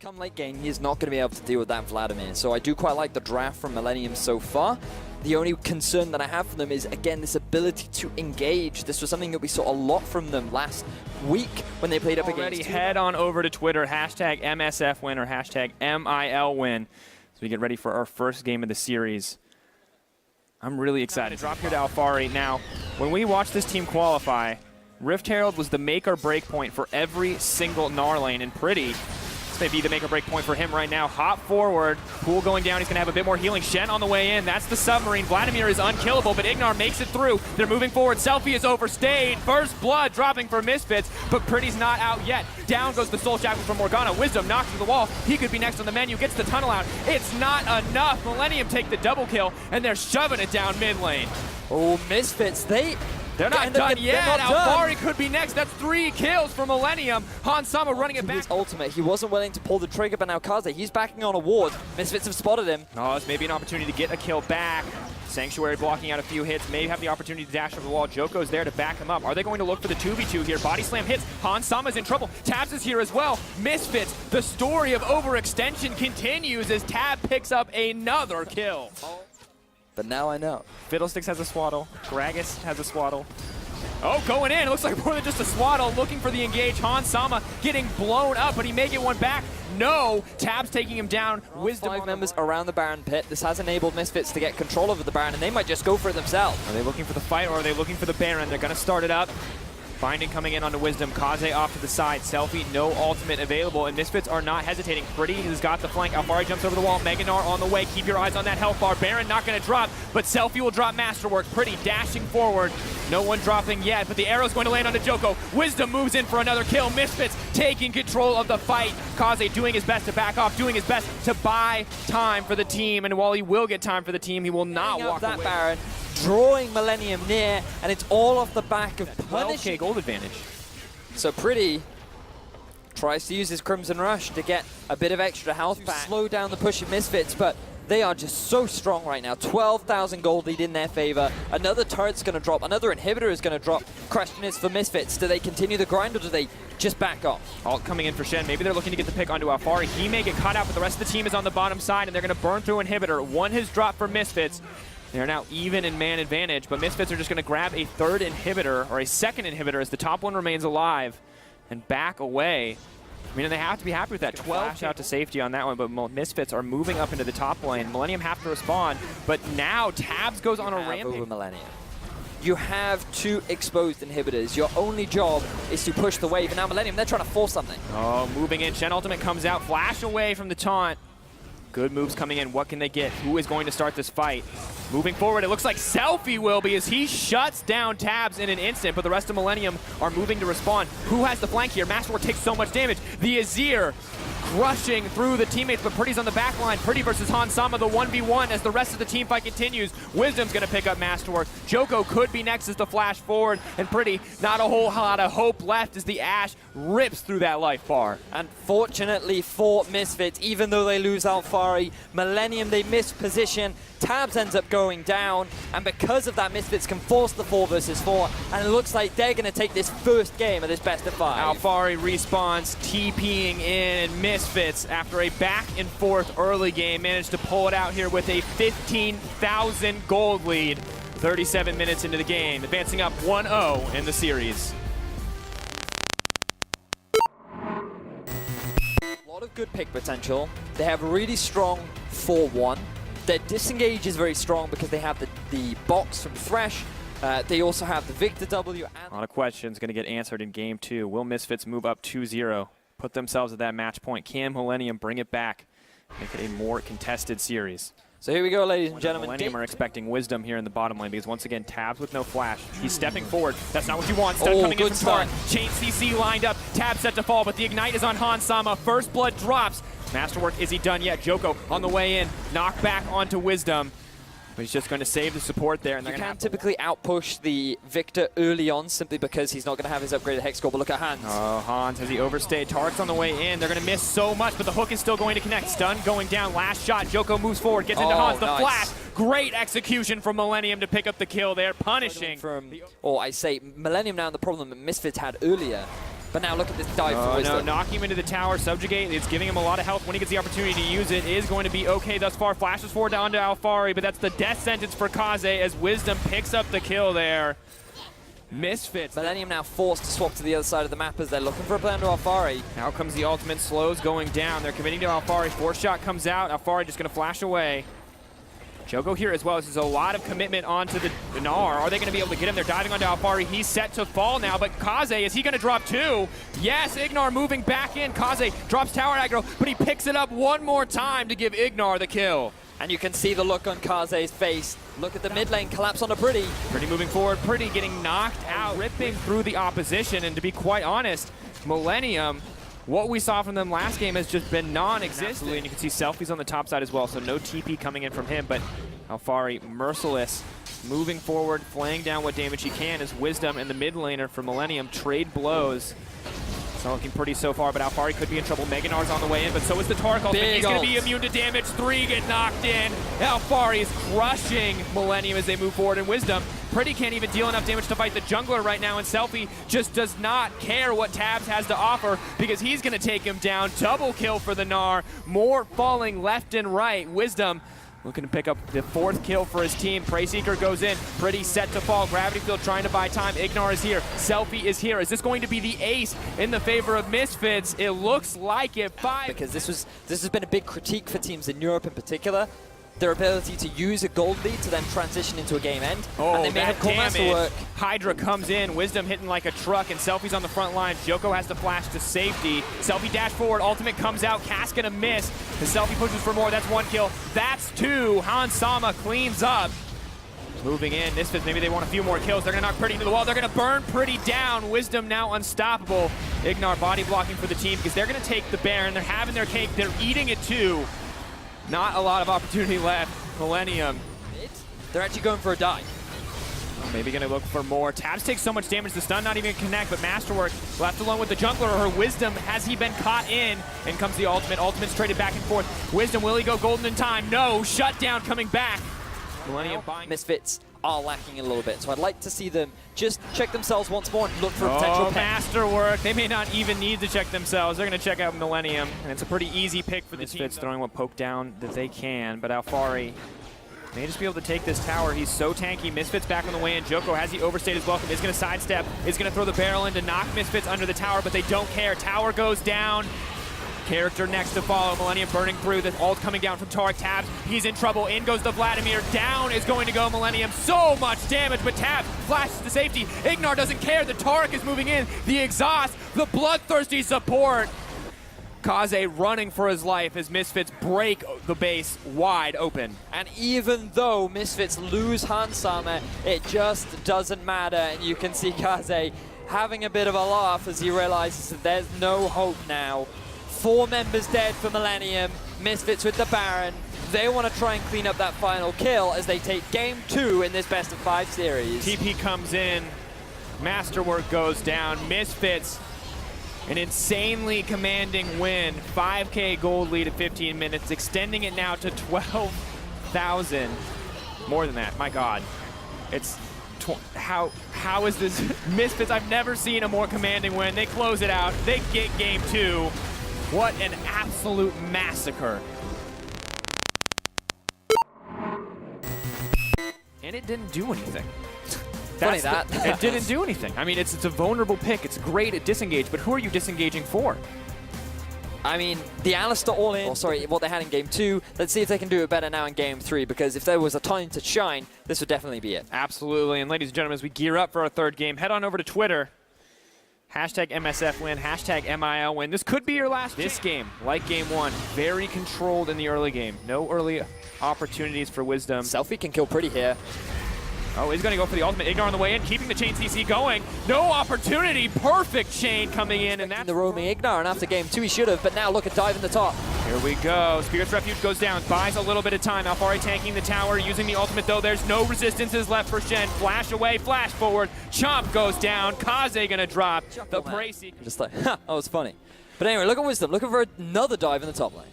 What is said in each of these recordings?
come late game, he's not going to be able to deal with that Vladimir. So I do quite like the draft from Millenium so far. The only concern that I have for them is, again, this ability to engage. This was something that we saw a lot from them last week when they played up against Huma. Head on over to Twitter, hashtag MSF win or hashtag MIL win. So we get ready for our first game of the series. I'm really excited. Drop here to Alfari. Now, when we watch this team qualify, Rift Herald was the make or break point for every single Gnar lane, and Pretty, this may be the make or break point for him right now. Hop forward, Pool going down, he's gonna have a bit more healing. Shen on the way in, that's the submarine. Vladimir is unkillable, but Ignar makes it through. They're moving forward, Selfie is overstayed. First blood dropping for Misfits, but Pretty's not out yet. Down goes the Soul Shackle from Morgana. Wisdom knocked to the wall, he could be next on the menu, gets the tunnel out. It's not enough, Millenium take the double kill, and they're shoving it down mid lane. Oh, Misfits, they're not done yet. Alfari could be next. That's 3 kills for Millenium. Hansama running it back. His ultimate. He wasn't willing to pull the trigger, but now Kaze, he's backing on a ward. Misfits have spotted him. Oh, it's maybe an opportunity to get a kill back. Sanctuary blocking out a few hits. May have the opportunity to dash over the wall. Joko's there to back him up. Are they going to look for the 2v2 here? Body slam hits. Hansama's in trouble. Tabs is here as well. Misfits, the story of overextension continues as Tab picks up another kill. But now I know. Fiddlesticks has a swaddle. Gragas has a swaddle. Oh, going in. It looks like more than just a swaddle. Looking for the engage. Hansama getting blown up, but he may get one back. No. Tab's taking him down. Wisdom 5 members around the Baron pit. This has enabled Misfits to get control over the Baron, and they might just go for it themselves. Are they looking for the fight, or are they looking for the Baron? They're going to start it up. Binding coming in onto Wisdom. Kaze off to the side. Selfie, no ultimate available, and Misfits are not hesitating. Pretty has got the flank. Alfari jumps over the wall. Mega Gnar on the way. Keep your eyes on that health bar. Baron not going to drop, but Selfie will drop Masterwork. Pretty dashing forward. No one dropping yet, but the arrow's going to land onto Joko. Wisdom moves in for another kill. Misfits taking control of the fight. Kaze doing his best to back off, doing his best to buy time for the team, and while he will get time for the team, he will not walk that away. Baron, drawing Millenium near, and it's all off the back of punishing. 12K gold advantage. So Pretty tries to use his Crimson Rush to get a bit of extra health back. Slow down the push of Misfits, but they are just so strong right now. 12,000 gold lead in their favor. Another turret's going to drop. Another inhibitor is going to drop. Question is for Misfits, do they continue the grind or do they just back off? Ult coming in for Shen. Maybe they're looking to get the pick onto Alfari. He may get caught out, but the rest of the team is on the bottom side, and they're going to burn through inhibitor. One has dropped for Misfits. They're now even in man advantage, but Misfits are just going to grab a third inhibitor, or a second inhibitor, as the top one remains alive, and back away. I mean, they have to be happy with that. 12 out to safety on that one, but Misfits are moving up into the top lane. Millenium have to respond, but now Tabs goes on a rampage. Over Millenium. You have 2 exposed inhibitors. Your only job is to push the wave, and now Millenium, they're trying to force something. Oh, moving in. Shen ultimate comes out, flash away from the taunt. Good moves coming in. What can they get? Who is going to start this fight? Moving forward, it looks like Selfie will be, as he shuts down Tabs in an instant, but the rest of Millenium are moving to respond. Who has the flank here? Masterwork takes so much damage. The Azir crushing through the teammates, but Pretty's on the back line. Pretty versus Hansama, the 1v1 as the rest of the team fight continues. Wisdom's going to pick up Masterwork. Joko could be next as the flash forward, and Pretty, not a whole lot of hope left as the Ashe rips through that life bar. Unfortunately for Misfits, even though they lose Alfari, Millenium, they miss position. Tabs ends up going down, and because of that, Misfits can force the 4 versus 4, and it looks like they're going to take this first game of this best of 5. Alfari respawns, TPing in, and Misfits, after a back and forth early game, managed to pull it out here with a 15,000 gold lead. 37 minutes into the game, advancing up 1-0 in the series. A lot of good pick potential. They have a really strong 4-1. Their disengage is very strong because they have the box from Thresh. They also have the Victor W. A lot of questions going to get answered in game 2. Will Misfits move up 2-0, put themselves at that match point? Can Millenium bring it back, make it a more contested series? So here we go, ladies and gentlemen. Millenium are expecting Wisdom here in the bottom lane because, once again, Tabs with no flash. He's stepping forward. That's not what you want. Stun coming in from Taunt. Chain CC lined up. Tabs set to fall, but the Ignite is on Hansama. First blood drops. Masterwork, is he done yet? Joko on the way in. Knock back onto Wisdom. But he's just going to save the support there. And you can typically outpush the Victor early on simply because he's not going to have his upgraded Hex score, but look at Hans. Oh, Hans, has he overstayed? Tark's on the way in. They're going to miss so much, but the hook is still going to connect. Stun going down. Last shot. Joko moves forward, gets into Hans. The flash. Great execution from Millenium to pick up the kill there, punishing. I say Millenium now, the problem that Misfits had earlier But now look at this dive for Wisdom. No, knocking him into the tower, subjugate. It's giving him a lot of health when he gets the opportunity to use it. Is going to be okay thus far. Flashes forward down to Alfari, but that's the death sentence for Kaze as Wisdom picks up the kill there. Misfits. Millenium now forced to swap to the other side of the map as they're looking for a plan to Alfari. Now comes the ultimate, slows going down. They're committing to Alfari. Force shot comes out. Alfari just going to flash away. Joko here as well. This is a lot of commitment onto the Gnar. Are they going to be able to get him? They're diving onto Alfari. He's set to fall now, but Kaze, is he going to drop two? Yes, Ignar moving back in. Kaze drops tower aggro, but he picks it up one more time to give Ignar the kill. And you can see the look on Kaze's face. Look at the mid lane collapse onto Pretty. Pretty moving forward. Pretty getting knocked out, ripping through the opposition. And to be quite honest, Millenium, what we saw from them last game has just been non-existent. And you can see Selfies on the top side as well, so no TP coming in from him. But Alfari, merciless, moving forward, flaying down what damage he can as Wisdom and the mid laner for Millenium trade blows. It's not looking pretty so far, but Alfari could be in trouble. Meganar's on the way in, but so is the Tark ultimate. He's going to be immune to damage. 3 get knocked in. Alfari is crushing Millenium as they move forward, and Wisdom, Pretty can't even deal enough damage to fight the jungler right now, and Selfie just does not care what Tabs has to offer because he's going to take him down. Double kill for the Gnar. More falling left and right. Wisdom looking to pick up the 4th kill for his team. Preyseeker goes in. Pretty set to fall. Gravity Field trying to buy time. Ignar is here. Selfie is here. Is this going to be the ace in the favor of Misfits? It looks like it. 5. Because this has been a big critique for teams in Europe in particular. Their ability to use a gold lead to then transition into a game end. Oh, and they may have called masterwork. Hydra comes in, Wisdom hitting like a truck, and Selfie's on the front line. Joko has to flash to safety. Selfie dash forward, ultimate comes out, Cass gonna miss. The Selfie pushes for more, that's 1 kill. That's 2, Han Sama cleans up. Moving in, Misfits, maybe they want a few more kills. They're gonna knock Pretty into the wall. They're gonna burn Pretty down. Wisdom now unstoppable. Ignar body blocking for the team because they're gonna take the Baron. They're having their cake, they're eating it too. Not a lot of opportunity left. Millenium. They're actually going for a dive. Maybe going to look for more. Tabs takes so much damage, the stun not even connect, but Masterwork left alone with the jungler. Her Wisdom, has he been caught in? And comes the ultimate. Ultimate's traded back and forth. Wisdom, will he go golden in time? No, shutdown coming back. Millenium buying. Misfits are lacking a little bit, so I'd like to see them just check themselves once more and look for a potential pick. Masterwork. They may not even need to check themselves. They're going to check out Millenium, and it's a pretty easy pick for the Misfits, throwing what poke down that they can, but Alfari may just be able to take this tower. He's so tanky. Misfits back on the way in. Joko, has he overstayed his welcome, is going to sidestep, is going to throw the barrel in to knock Misfits under the tower, but they don't care. Tower goes down. Character next to follow. Millenium burning through. The ult coming down from Tarek. Tabs, he's in trouble. In goes the Vladimir. Down is going to go Millenium. So much damage, but Tabs flashes to safety. Ignar doesn't care. The Tarek is moving in. The exhaust, the bloodthirsty support. Kaze running for his life as Misfits break the base wide open. And even though Misfits lose Han Sama, it just doesn't matter. And you can see Kaze having a bit of a laugh as he realizes that there's no hope now. 4 members dead for Millenium. Misfits with the Baron. They want to try and clean up that final kill as they take game 2 in this best of 5 series. TP comes in. Masterwork goes down. Misfits, an insanely commanding win. 5K gold lead at 15 minutes, extending it now to 12,000. More than that, my God. It's how is this? Misfits, I've never seen a more commanding win. They close it out. They get game 2. What an absolute massacre. And it didn't do anything. Funny that. It didn't do anything. I mean, it's a vulnerable pick. It's great at disengage, but who are you disengaging for? I mean, the Alistar all-in, what they had in game 2, let's see if they can do it better now in game 3, because if there was a time to shine, this would definitely be it. Absolutely, and ladies and gentlemen, as we gear up for our 3rd game, head on over to Twitter. Hashtag MSF win, hashtag MIL win. This could be your last chance. This game, like game 1, very controlled in the early game. No early opportunities for Wisdom. Selfie can kill Pretty here. Oh, he's going to go for the ultimate. Ignar on the way in, keeping the chain CC going. No opportunity. Perfect chain coming in. And that's the roaming Ignar, and after game 2 he should have, but now look at dive in the top. Here we go. Spirit's Refuge goes down, buys a little bit of time. Alfari tanking the tower, using the ultimate though. There's no resistances left for Shen. Flash away, flash forward. Chomp goes down. Kaze going to drop. The Preyseeker. Just like, that was funny. But anyway, look at Wisdom. Looking for another dive in the top lane.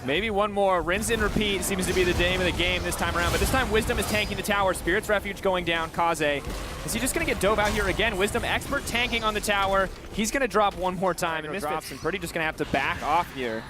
Maybe one more. Rinse and repeat seems to be the name of the game this time around. But this time, Wisdom is tanking the tower. Spirit's Refuge going down. Kaze. Is he just going to get dove out here again? Wisdom, expert tanking on the tower. He's going to drop one more time. And Misfits and Pretty just going to have to back off here.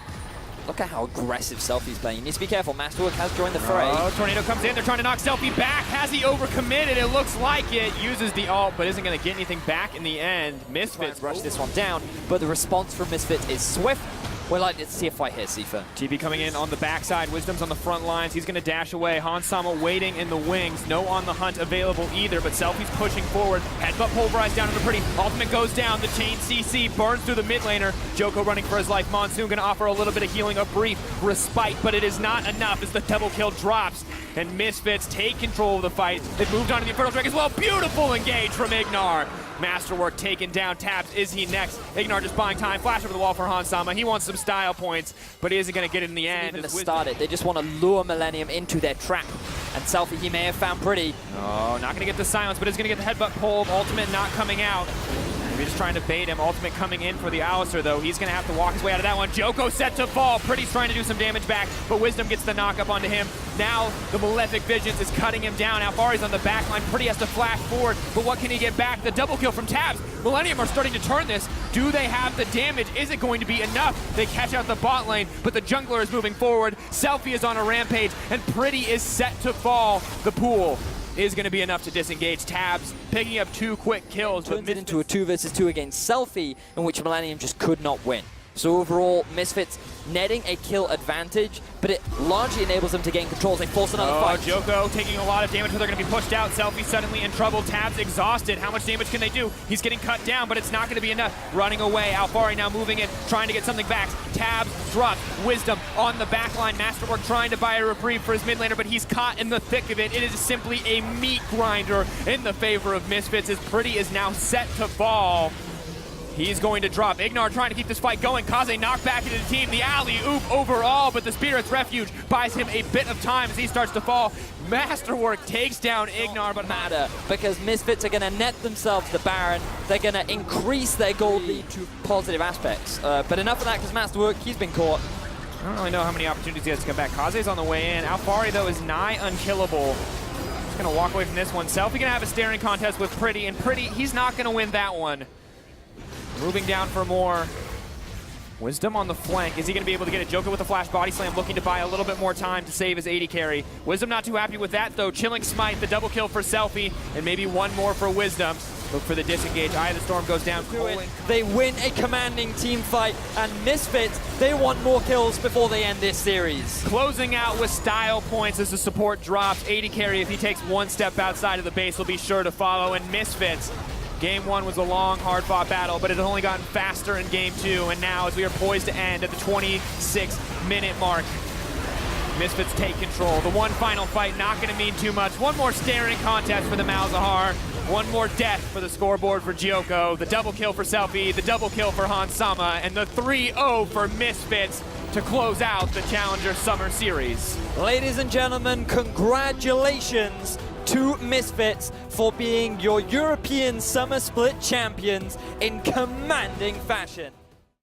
Look at how aggressive Selfie's playing. You need to be careful. Masterwork has joined the fray. Oh, Tornado comes in. They're trying to knock Selfie back. Has he overcommitted? It looks like it. Uses the ult, but isn't going to get anything back in the end. Misfits rush this one down, but the response from Misfits is swift. We're likely to see a fight here, Sifa. TB coming in on the backside. Wisdom's on the front lines. He's going to dash away. Hansama waiting in the wings. No on the hunt available either, but Selfie's pushing forward. Headbutt pulverized down into Pretty. Ultimate goes down. The chain CC burns through the mid laner. Joko running for his life. Monsoon going to offer a little bit of healing, a brief respite, but it is not enough as the double kill drops. And Misfits take control of the fight. They've moved on to the Infernal Drake as well. Beautiful engage from Ignar. Masterwork taken down. Tabs, is he next? Ignar just buying time. Flash over the wall for Hansama. He wants some style points, but he isn't going to get it in the end. Even to start it, they just want to lure Millenium into their trap. And Selfie, he may have found Pretty. Oh, not going to get the silence, but is going to get the headbutt pulled. Ultimate not coming out. Maybe just trying to bait him. Ultimate coming in for the Alistair, though. He's going to have to walk his way out of that one. Joko set to fall. Pretty's trying to do some damage back, but Wisdom gets the knock up onto him. Now the Malefic Visions is cutting him down. Alfari's on the back line. Pretty has to flash forward, but what can he get back? The double kill from Tabs. Millenium are starting to turn this. Do they have the damage? Is it going to be enough? They catch out the bot lane, but the jungler is moving forward. Selfie is on a rampage, and Pretty is set to fall. The pool is going to be enough to disengage. Tabs picking up 2 quick kills. Turns it into a 2 versus 2 against Selfie, in which Millenium just could not win. So overall, Misfits netting a kill advantage, but it largely enables them to gain control as they force another fight. Joko taking a lot of damage, but they're going to be pushed out. Selfie suddenly in trouble. Tabs exhausted. How much damage can they do? He's getting cut down, but it's not going to be enough. Running away. Alfari now moving in, trying to get something back. Tabs dropped. Wisdom on the back line. Masterwork trying to buy a reprieve for his mid laner, but he's caught in the thick of it. It is simply a meat grinder in the favor of Misfits, as Pretty is now set to fall. He's going to drop. Ignar trying to keep this fight going. Kaze knocked back into the team. The alley-oop overall, but the Spirit's Refuge buys him a bit of time as he starts to fall. Masterwork takes down Ignar, but matter because Misfits are going to net themselves the Baron. They're going to increase their gold lead to positive aspects. But enough of that because Masterwork, he's been caught. I don't really know how many opportunities he has to come back. Kaze's on the way in. Alfari, though, is nigh unkillable. He's going to walk away from this one. Selfie going to have a staring contest with Pretty, and Pretty, he's not going to win that one. Moving down for more. Wisdom on the flank. Is he going to be able to get it? Joko with a flash body slam, looking to buy a little bit more time to save his 80 carry. Wisdom not too happy with that, though. Chilling Smite, the double kill for Selfie, and maybe one more for Wisdom. Look for the disengage. Eye of the Storm goes down. They win a commanding team fight, and Misfits, they want more kills before they end this series. Closing out with style points as the support drops. 80 carry, if he takes one step outside of the base, will be sure to follow, and Misfits. Game 1 was a long, hard-fought battle, but it has only gotten faster in Game 2, and now as we are poised to end at the 26-minute mark, Misfits take control. The one final fight not going to mean too much. One more staring contest for the Malzahar. One more death for the scoreboard for Joko. The double kill for Selfie, the double kill for Hansama, and the 3-0 for Misfits to close out the Challenger Summer Series. Ladies and gentlemen, congratulations to Misfits for being your European Summer Split champions in commanding fashion.